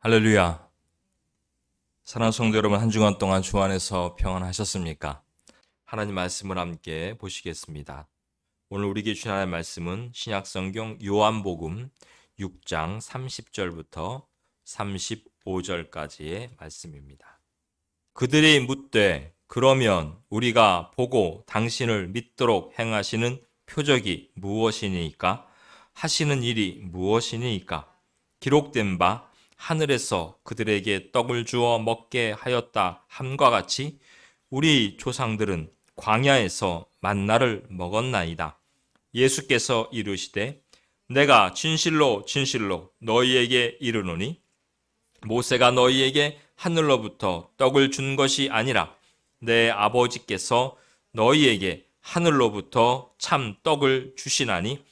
할렐루야. 사랑하는 성도 여러분, 한 주간 동안 주 안에서 평안하셨습니까? 하나님 말씀을 함께 보시겠습니다. 오늘 우리에게 주신 하나님의 말씀은 신약성경 요한복음 6장 30절부터 35절까지의 말씀입니다. 그들이 묻되 그러면 우리가 보고 당신을 믿도록 행하시는 표적이 무엇이니까? 하시는 일이 무엇이니까? 기록된 바 하늘에서 그들에게 떡을 주어 먹게 하였다 함과 같이 우리 조상들은 광야에서 만나를 먹었나이다. 예수께서 이르시되 내가 진실로 진실로 너희에게 이르노니 모세가 너희에게 하늘로부터 떡을 준 것이 아니라 내 아버지께서 너희에게 하늘로부터 참 떡을 주시나니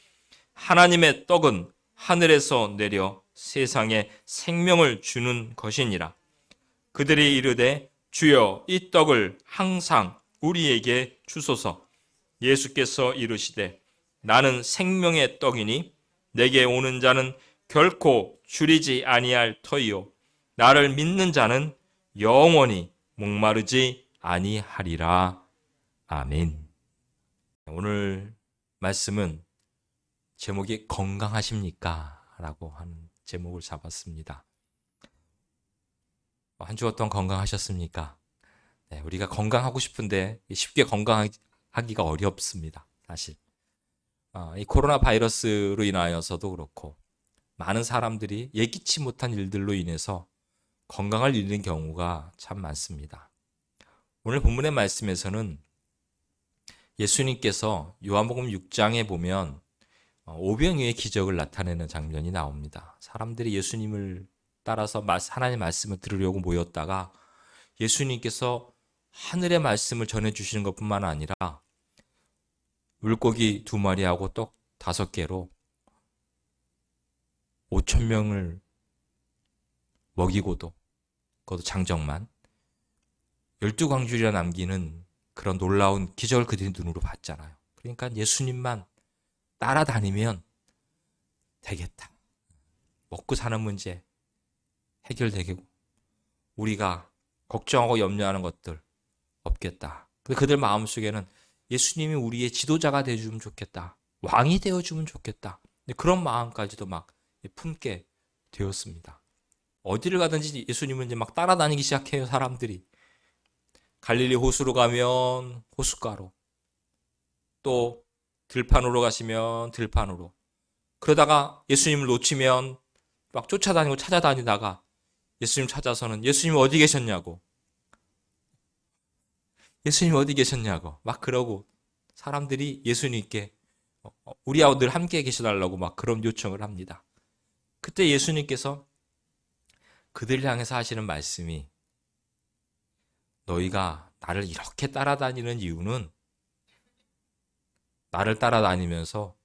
하나님의 떡은 하늘에서 내려 세상에 생명을 주는 것이니라. 그들이 이르되 주여 이 떡을 항상 우리에게 주소서. 예수께서 이르시되 나는 생명의 떡이니 내게 오는 자는 결코 줄이지 아니할 터이요 나를 믿는 자는 영원히 목마르지 아니하리라. 아멘. 오늘 말씀은 제목이 건강하십니까? 라고 하는 제목을 잡았습니다. 한 주 동안 건강하셨습니까? 네, 우리가 건강하고 싶은데 쉽게 건강하기가 어렵습니다. 사실 이 코로나 바이러스로 인하여서도 그렇고 많은 사람들이 예기치 못한 일들로 인해서 건강을 잃는 경우가 참 많습니다. 오늘 본문의 말씀에서는 예수님께서 요한복음 6장에 보면 오병이어의 기적을 나타내는 장면이 나옵니다. 사람들이 예수님을 따라서 하나님의 말씀을 들으려고 모였다가 예수님께서 하늘의 말씀을 전해주시는 것뿐만 아니라 물고기 2마리하고 떡 5개로 5,000명을 먹이고도 그것도 장정만 12광줄이나 남기는 그런 놀라운 기적을 그들이 눈으로 봤잖아요. 그러니까 예수님만 따라다니면 되겠다. 먹고 사는 문제 해결되고 우리가 걱정하고 염려하는 것들 없겠다. 그들 마음속에는 예수님이 우리의 지도자가 되어주면 좋겠다. 왕이 되어주면 좋겠다. 그런 마음까지도 막 품게 되었습니다. 어디를 가든지 예수님은 이제 막 따라다니기 시작해요. 사람들이. 갈릴리 호수로 가면 호숫가로, 또 들판으로 가시면 들판으로. 그러다가 예수님을 놓치면 막 쫓아다니고 찾아다니다가 예수님 찾아서는 예수님 어디 계셨냐고. 예수님 어디 계셨냐고. 막 그러고 사람들이 예수님께 우리하고 늘 함께 계셔달라고 막 그런 요청을 합니다. 그때 예수님께서 그들을 향해서 하시는 말씀이 너희가 나를 이렇게 따라다니는 이유는 나를 따라다니면서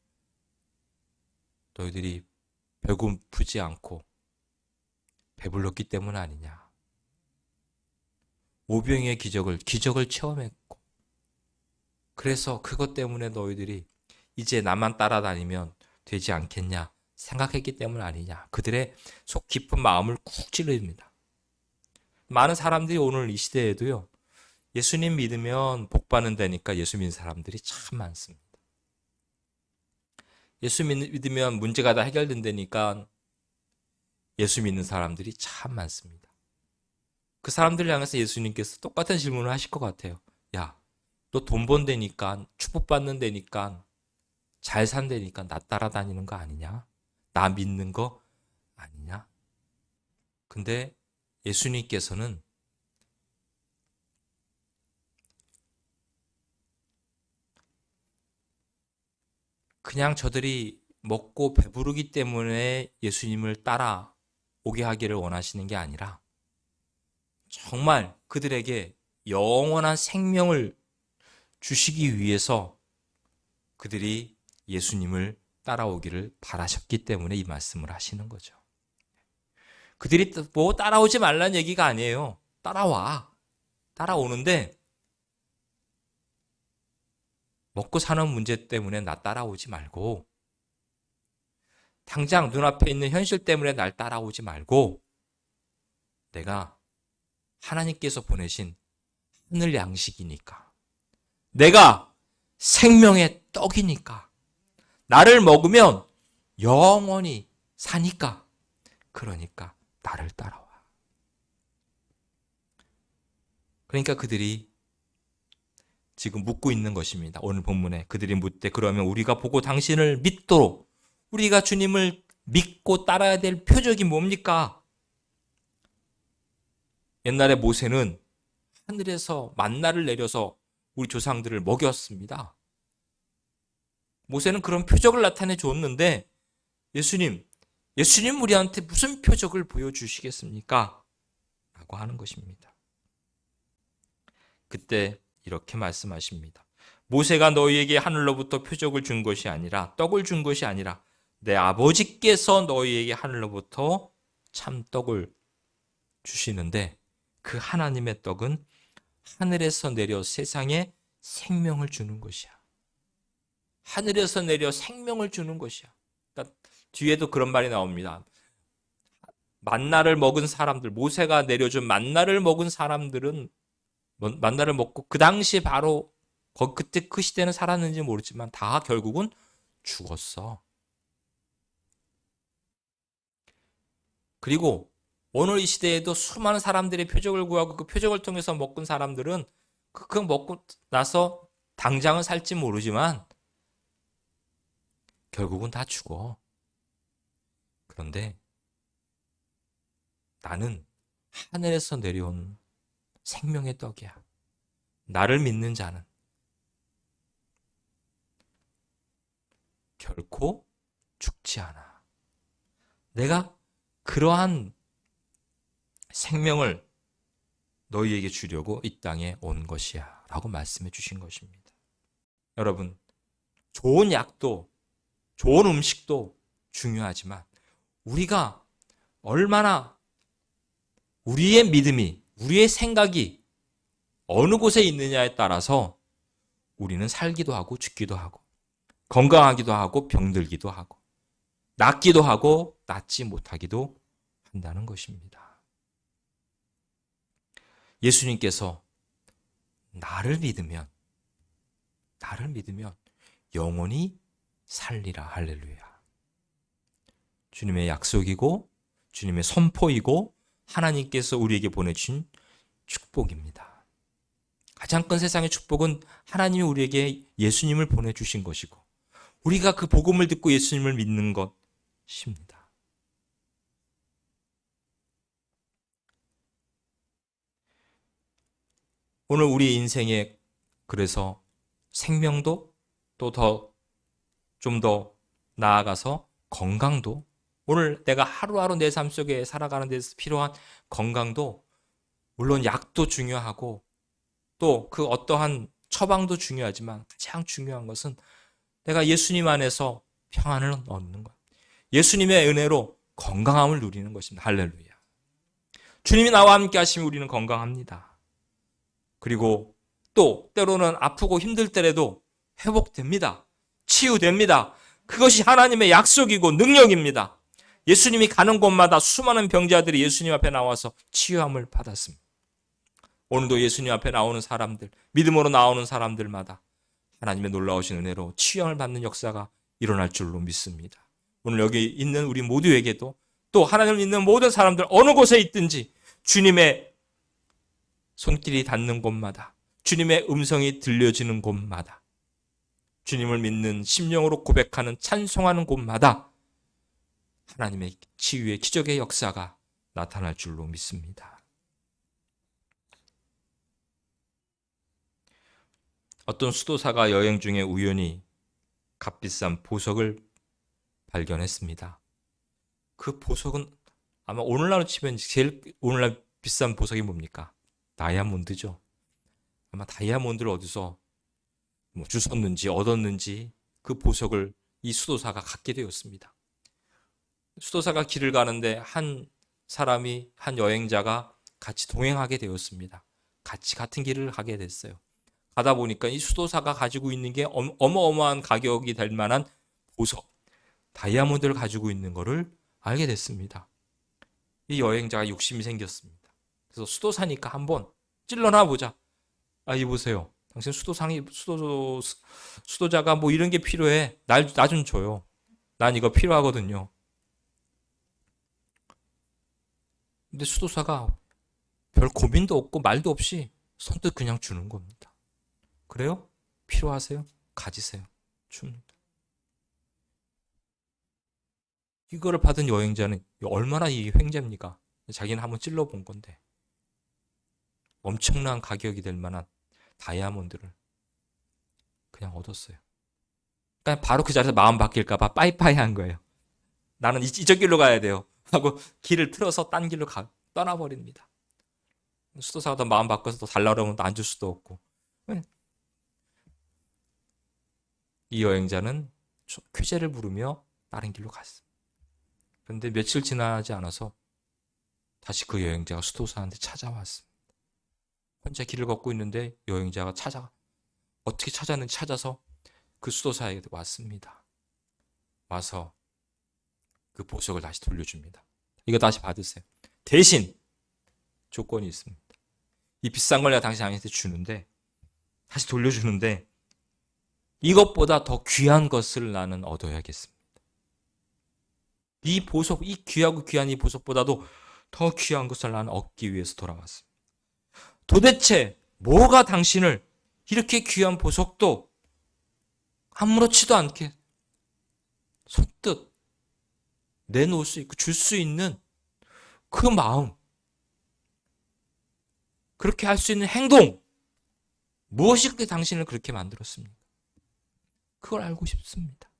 너희들이 배고프지 않고 배불렀기 때문 아니냐. 오병이의 기적을 체험했고 그래서 그것 때문에 너희들이 이제 나만 따라다니면 되지 않겠냐 생각했기 때문 아니냐. 그들의 속 깊은 마음을 쿡 찔릅니다. 많은 사람들이 오늘 이 시대에도요. 예수님 믿으면 복 받는다니까 예수 믿는 사람들이 참 많습니다. 예수 믿으면 문제가 다 해결된다니까 예수 믿는 사람들이 참 많습니다. 그 사람들을 향해서 예수님께서 똑같은 질문을 하실 것 같아요. 야, 너 돈 번다니까 축복받는다니까 잘 산다니까 나 따라다니는 거 아니냐? 나 믿는 거 아니냐? 근데 예수님께서는 그냥 저들이 먹고 배부르기 때문에 예수님을 따라오게 하기를 원하시는 게 아니라 정말 그들에게 영원한 생명을 주시기 위해서 그들이 예수님을 따라오기를 바라셨기 때문에 이 말씀을 하시는 거죠. 그들이 뭐 따라오지 말라는 얘기가 아니에요. 따라와. 따라오는데 먹고 사는 문제 때문에 나 따라오지 말고 당장 눈앞에 있는 현실 때문에 날 따라오지 말고 내가 하나님께서 보내신 하늘 양식이니까, 내가 생명의 떡이니까, 나를 먹으면 영원히 사니까, 그러니까 나를 따라와. 그러니까 그들이 지금 묻고 있는 것입니다. 오늘 본문에 그들이 묻되 그러면 우리가 보고 당신을 믿도록, 우리가 주님을 믿고 따라야 될 표적이 뭡니까? 옛날에 모세는 하늘에서 만나를 내려서 우리 조상들을 먹였습니다. 모세는 그런 표적을 나타내 줬는데 예수님 우리한테 무슨 표적을 보여주시겠습니까? 라고 하는 것입니다. 그때 이렇게 말씀하십니다. 모세가 너희에게 하늘로부터 표적을 준 것이 아니라, 떡을 준 것이 아니라 내 아버지께서 너희에게 하늘로부터 참떡을 주시는데, 그 하나님의 떡은 하늘에서 내려 세상에 생명을 주는 것이야. 하늘에서 내려 생명을 주는 것이야. 그러니까 뒤에도 그런 말이 나옵니다. 만나를 먹은 사람들, 모세가 내려준 만나를 먹은 사람들은 만나를 먹고 그 당시 바로 그때 그 시대는 살았는지 모르지만 다 결국은 죽었어. 그리고 오늘 이 시대에도 수많은 사람들이 표적을 구하고 그 표적을 통해서 먹은 사람들은 그거 먹고 나서 당장은 살지 모르지만 결국은 다 죽어. 그런데 나는 하늘에서 내려온 생명의 떡이야. 나를 믿는 자는 결코 죽지 않아. 내가 그러한 생명을 너희에게 주려고 이 땅에 온 것이야 라고 말씀해 주신 것입니다. 여러분, 좋은 약도 좋은 음식도 중요하지만 우리가 얼마나 우리의 믿음이, 우리의 생각이 어느 곳에 있느냐에 따라서 우리는 살기도 하고 죽기도 하고 건강하기도 하고 병들기도 하고 낫기도 하고 낫지 못하기도 한다는 것입니다. 예수님께서 나를 믿으면 영원히 살리라. 할렐루야. 주님의 약속이고 주님의 선포이고 하나님께서 우리에게 보내주신 축복입니다. 가장 큰 세상의 축복은 하나님이 우리에게 예수님을 보내주신 것이고 우리가 그 복음을 듣고 예수님을 믿는 것입니다. 오늘 우리 인생에 그래서 생명도 또 좀 더 나아가서 건강도, 오늘 내가 하루하루 내 삶 속에 살아가는 데서 필요한 건강도, 물론 약도 중요하고 또 그 어떠한 처방도 중요하지만 가장 중요한 것은 내가 예수님 안에서 평안을 얻는 것, 예수님의 은혜로 건강함을 누리는 것입니다. 할렐루야. 주님이 나와 함께 하시면 우리는 건강합니다. 그리고 또 때로는 아프고 힘들 때라도 회복됩니다. 치유됩니다. 그것이 하나님의 약속이고 능력입니다. 예수님이 가는 곳마다 수많은 병자들이 예수님 앞에 나와서 치유함을 받았습니다. 오늘도 예수님 앞에 나오는 사람들, 믿음으로 나오는 사람들마다 하나님의 놀라우신 은혜로 치유함을 받는 역사가 일어날 줄로 믿습니다. 오늘 여기 있는 우리 모두에게도 또 하나님을 믿는 모든 사람들 어느 곳에 있든지 주님의 손길이 닿는 곳마다, 주님의 음성이 들려지는 곳마다, 주님을 믿는 심령으로 고백하는 찬송하는 곳마다 하나님의 치유의 기적의 역사가 나타날 줄로 믿습니다. 어떤 수도사가 여행 중에 우연히 값비싼 보석을 발견했습니다. 그 보석은 아마 오늘날로 치면 제일 오늘날 비싼 보석이 뭡니까? 다이아몬드죠. 아마 다이아몬드를 어디서 주웠는지 얻었는지 그 보석을 이 수도사가 갖게 되었습니다. 수도사가 길을 가는데 한 사람이, 한 여행자가 같이 동행하게 되었습니다. 같이 같은 길을 가게 됐어요. 가다 보니까 이 수도사가 가지고 있는 게 어마어마한 가격이 될 만한 보석, 다이아몬드를 가지고 있는 것을 알게 됐습니다. 이 여행자가 욕심이 생겼습니다. 그래서 수도사니까 한번 찔러나 보자. 아, 이 보세요. 당신 수도자가 뭐 이런 게 필요해. 나 좀 줘요. 난 이거 필요하거든요. 근데 수도사가 별 고민도 없고 말도 없이 선뜻 그냥 주는 겁니다. 그래요? 필요하세요? 가지세요. 줍니다. 이거를 받은 여행자는 얼마나 이 횡재입니까? 자기는 한번 찔러본 건데 엄청난 가격이 될 만한 다이아몬드를 그냥 얻었어요. 그러니까 바로 그 자리에서 마음 바뀔까봐 빠이빠이 한 거예요. 나는 이쪽 길로 가야 돼요. 하고 길을 틀어서 딴 길로 떠나버립니다. 수도사가 더 마음 바꿔서 또 달라 그러면 또 안 줄 수도 없고. 이 여행자는 쾌재를 부르며 다른 길로 갔어요. 그런데 며칠 지나지 않아서 다시 그 여행자가 수도사한테 찾아왔습니다. 혼자 길을 걷고 있는데 여행자가 어떻게 찾았는지 찾아서 그 수도사에게 왔습니다. 와서 그 보석을 다시 돌려줍니다. 이거 다시 받으세요. 대신 조건이 있습니다. 이 비싼 걸 내가 당신한테 주는데 다시 돌려주는데 이것보다 더 귀한 것을 나는 얻어야겠습니다. 이 보석, 이 귀하고 귀한 이 보석보다도 더 귀한 것을 나는 얻기 위해서 돌아왔습니다. 도대체 뭐가 당신을 이렇게 귀한 보석도 아무렇지도 않게 손뜻 내놓을 수 있고 줄 수 있는 그 마음, 그렇게 할 수 있는 행동, 무엇이 그렇게 당신을 그렇게 만들었습니까? 그걸 알고 싶습니다.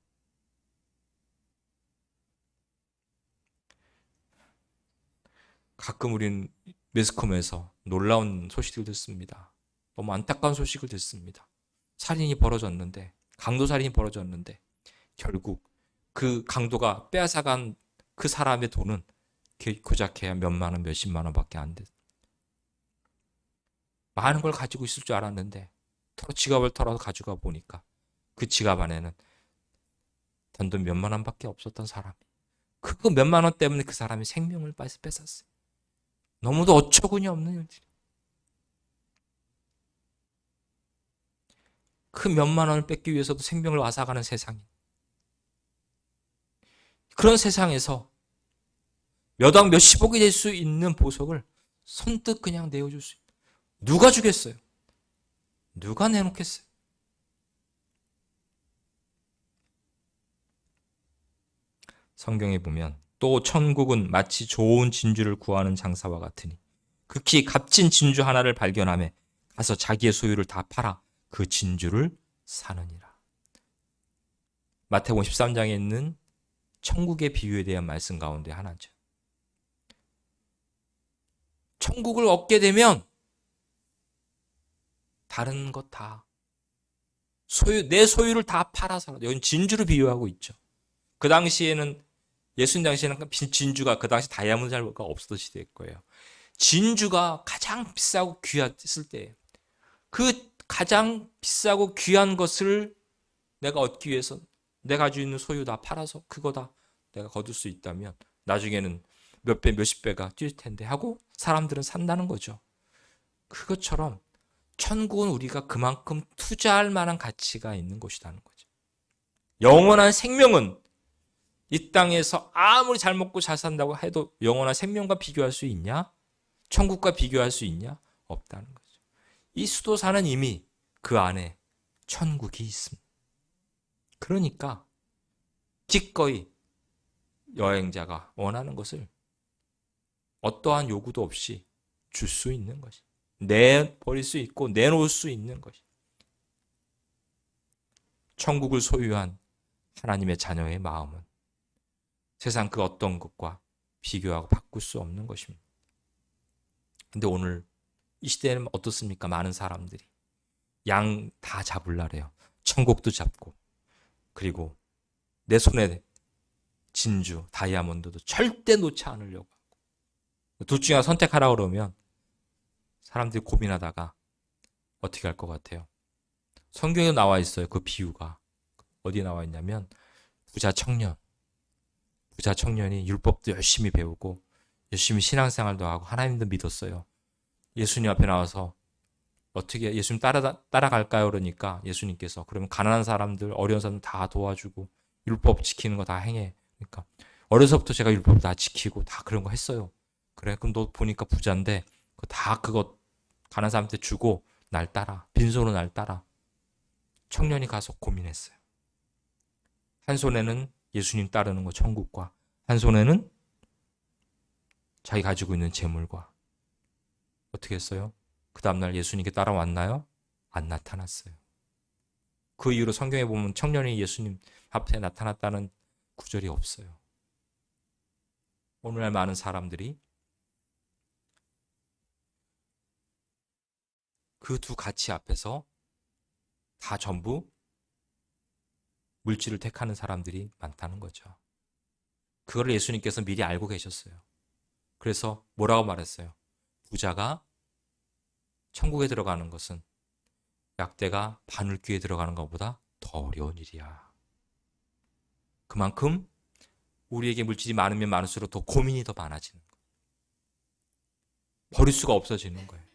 가끔 우린 매스컴에서 놀라운 소식을 듣습니다. 너무 안타까운 소식을 듣습니다. 살인이 벌어졌는데, 강도살인이 벌어졌는데 결국 그 강도가 빼앗아간 그 사람의 돈은 고작해야 몇만 원, 몇십만 원밖에 안 돼. 많은 걸 가지고 있을 줄 알았는데 지갑을 털어서 가져가 보니까 그 지갑 안에는 단돈 몇만 원밖에 없었던 사람이 그 몇만 원 때문에 그 사람이 생명을 뺏었어요. 너무도 어처구니 없는 일들이. 그 몇만 원을 뺏기 위해서도 생명을 앗아가는 세상이. 그런 세상에서 몇억 몇십억이 될 수 있는 보석을 손뜻 그냥 내어줄 수 있다. 누가 주겠어요? 누가 내놓겠어요? 성경에 보면 또 천국은 마치 좋은 진주를 구하는 장사와 같으니 극히 값진 진주 하나를 발견하며 가서 자기의 소유를 다 팔아 그 진주를 사느니라. 마태복음 13장에 있는 천국의 비유에 대한 말씀 가운데 하나죠. 천국을 얻게 되면 다른 것 다 내 소유를 다 팔아서, 여기는 진주를 비유하고 있죠. 그 당시에는 예수님 당시에는 진주가 그 당시 다이아몬드 자료가 없었던 시대일 거예요. 진주가 가장 비싸고 귀했을 때예요. 그 가장 비싸고 귀한 것을 내가 얻기 위해서 내가 가지고 있는 소유 다 팔아서 그거 다 내가 거둘 수 있다면 나중에는 몇 배, 몇십 배가 뛸 텐데 하고 사람들은 산다는 거죠. 그것처럼 천국은 우리가 그만큼 투자할 만한 가치가 있는 곳이라는 거죠. 영원한 생명은 이 땅에서 아무리 잘 먹고 잘 산다고 해도 영원한 생명과 비교할 수 있냐? 천국과 비교할 수 있냐? 없다는 거죠. 이 수도사는 이미 그 안에 천국이 있습니다. 그러니까 기꺼이 여행자가 원하는 것을 어떠한 요구도 없이 줄 수 있는 것이, 내버릴 수 있고 내놓을 수 있는 것이, 천국을 소유한 하나님의 자녀의 마음은 세상 그 어떤 것과 비교하고 바꿀 수 없는 것입니다. 근데 오늘 이 시대에는 어떻습니까? 많은 사람들이 양 다 잡으려래요. 천국도 잡고, 그리고 내 손에 진주, 다이아몬드도 절대 놓지 않으려고 하고, 둘 중에 하나 선택하라 그러면 사람들이 고민하다가 어떻게 할 것 같아요? 성경에 나와 있어요. 그 비유가. 어디에 나와 있냐면 부자 청년이 율법도 열심히 배우고 열심히 신앙생활도 하고 하나님도 믿었어요. 예수님 앞에 나와서 어떻게 예수님 따라갈까요? 그러니까 예수님께서 그러면 가난한 사람들, 어려운 사람들 다 도와주고 율법 지키는 거 다 행해. 그러니까 어려서부터 제가 율법 다 지키고 다 그런 거 했어요. 그래, 그럼 너 보니까 부자인데 다 그거 가난한 사람한테 주고 날 따라. 빈손으로 날 따라. 청년이 가서 고민했어요. 한 손에는 예수님 따르는 거 천국과 한 손에는 자기 가지고 있는 재물과. 어떻게 했어요? 그 다음날 예수님께 따라왔나요? 안 나타났어요. 그 이후로 성경에 보면 청년이 예수님 앞에 나타났다는 구절이 없어요. 오늘날 많은 사람들이 그 두 가치 앞에서 다 전부 물질을 택하는 사람들이 많다는 거죠. 그거를 예수님께서 미리 알고 계셨어요. 그래서 뭐라고 말했어요? 부자가 천국에 들어가는 것은 약대가 바늘귀에 들어가는 것보다 더 어려운 일이야. 그만큼 우리에게 물질이 많으면 많을수록 더 고민이 더 많아지는 거예요. 버릴 수가 없어지는 거예요.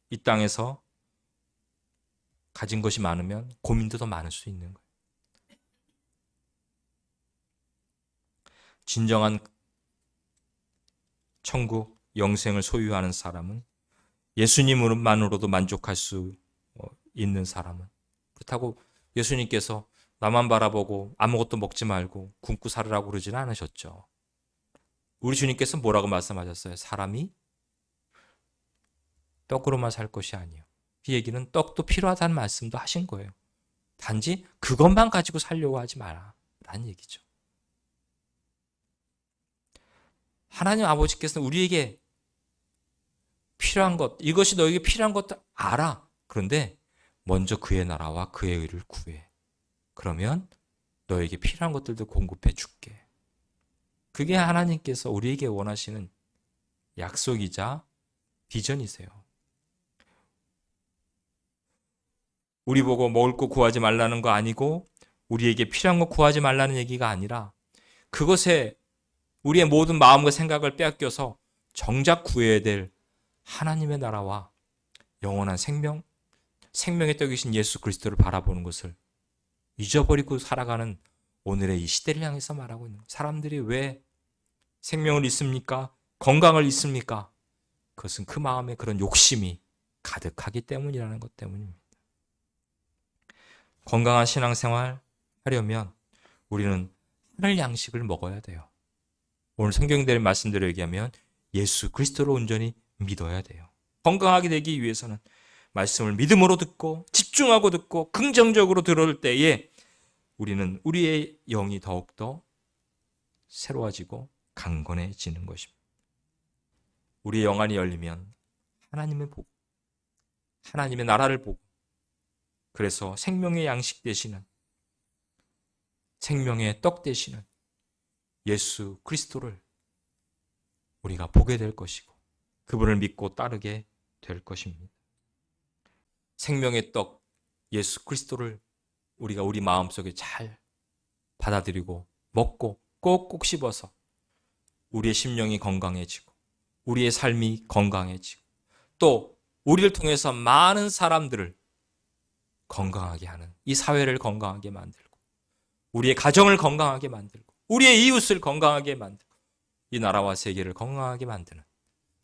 이 땅에서 가진 것이 많으면 고민도 더 많을 수 있는 거예요. 진정한 천국, 영생을 소유하는 사람은 예수님만으로도 만족할 수 있는 사람은. 그렇다고 예수님께서 나만 바라보고 아무것도 먹지 말고 굶고 살으라고 그러지는 않으셨죠. 우리 주님께서 뭐라고 말씀하셨어요? 사람이 떡으로만 살 것이 아니에요. 이 얘기는 떡도 필요하다는 말씀도 하신 거예요. 단지 그것만 가지고 살려고 하지 마라 라는 얘기죠. 하나님 아버지께서는 우리에게 필요한 것, 이것이 너에게 필요한 것도 알아. 그런데 먼저 그의 나라와 그의 의를 구해. 그러면 너에게 필요한 것들도 공급해 줄게. 그게 하나님께서 우리에게 원하시는 약속이자 비전이세요. 우리 보고 먹을 거 구하지 말라는 거 아니고 우리에게 필요한 거 구하지 말라는 얘기가 아니라 그것에 우리의 모든 마음과 생각을 빼앗겨서 정작 구해야 될 하나님의 나라와 영원한 생명의 떡이신 예수 그리스도를 바라보는 것을 잊어버리고 살아가는 오늘의 이 시대를 향해서 말하고 있는 거예요. 사람들이 왜 생명을 잊습니까? 건강을 잊습니까? 그것은 그 마음에 그런 욕심이 가득하기 때문이라는 것 때문입니다. 건강한 신앙생활 하려면 우리는 하늘 양식을 먹어야 돼요. 오늘 성경대로 말씀대로 얘기하면 예수 그리스도를 온전히 믿어야 돼요. 건강하게 되기 위해서는 말씀을 믿음으로 듣고 집중하고 듣고 긍정적으로 들을 때에 우리는 우리의 영이 더욱더 새로워지고 강건해지는 것입니다. 우리의 영안이 열리면 하나님을 보고 하나님의 나라를 보고 그래서 생명의 양식 되시는 생명의 떡 되시는 예수 그리스도를 우리가 보게 될 것이고 그분을 믿고 따르게 될 것입니다. 생명의 떡 예수 그리스도를 우리가 우리 마음속에 잘 받아들이고 먹고 꼭꼭 씹어서 우리의 심령이 건강해지고 우리의 삶이 건강해지고 또 우리를 통해서 많은 사람들을 건강하게 하는 이 사회를 건강하게 만들고 우리의 가정을 건강하게 만들고 우리의 이웃을 건강하게 만들고 이 나라와 세계를 건강하게 만드는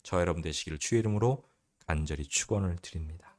저 여러분 되시기를 주의 이름으로 간절히 축원을 드립니다.